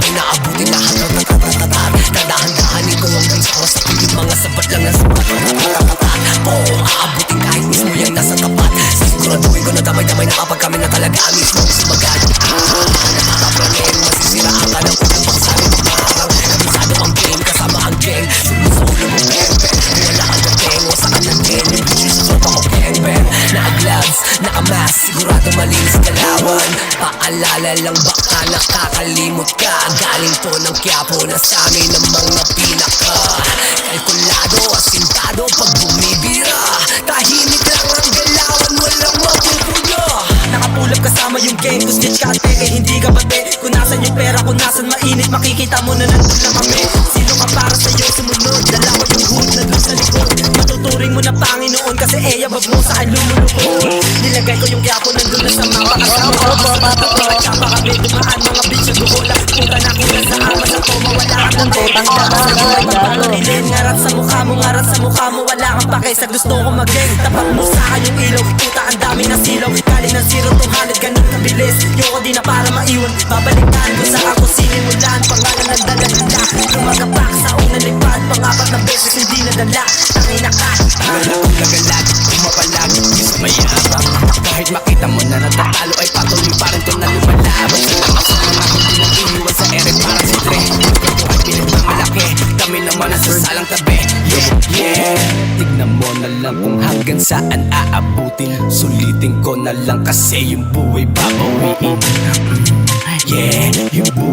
damay-damay na abutin na hanggang natatatar. Dadahan-dahanin ko hanggang sa oras na piling mga sabat lang na sabat. Natatatar po, aabutin kahit mismo yung nasa tapat. Siguraduhin ko na damay-damay na kapag kami na talaga mismo sumagat. Nakakapranin, masisiraan ka ng unang baksarin ng maharang. Kabisado ang game, kasama ang gang. Sumusulo mo pempe, wala ang gateng. Wasa ka ng din, yung bitches sa sopa ko pempe. Naka-gloves, naka-mask, sigurado malinis galawan. Paalala lang baka nakakalimot ka. Galing to ng Quiapo na sa amin ang mga pinaka kalkulado, asintado pag bumibira. Tahimik lang ang galawan, walang mapupuno. Nakapulap kasama yung gang, kung snitch ka at peke, hindi ka bate. Kung nasan yung pera, kung nasan mainit, makikita mo na nandun na kami. Sino ka para sa'yo sumunod, dala ko yung hood na dun sa likod. Matuturing mo na Panginoon kasi eyabab mo sa akin lumulukod. Nilagay ko yung Quiapo nandun na sa mapa. Kasama ko sa bato, nagkapa kami dumaan mga bitch na guhula. Puta na kuna sa ama sa toma, wala kang lante. Labas na buhay magpapalilin, ngarat sa mukha mo, ngarat sa mukha mo. Wala kang pake sa gusto ko mag-gang. Tapat mo sa akin yung ilaw, puta ang dami ng silaw. Galing ng zero tong halit, ganun kabilis. Yoko di na para maiwan, babalikan ko sa ako sinimulan. Pangalan ng dala-dala, lumagapak sa unang lipad. Pangapat na beses hindi nadala, tangina ka. Lagalag, kumapalag, di sa mayabang. Kahit makita mo na natatalo ay patuloy pa rin to na lumalaban. Sa mga hindi nang iniwan sa ere para si Dre. Buhay pinagmamalaki, kami naman ang sasalang tabi. Yeah, tignan mo na lang kung hanggang saan aabutin. Sulitin ko na lang kasi yung buhay babawiin. Yeah, yung buhay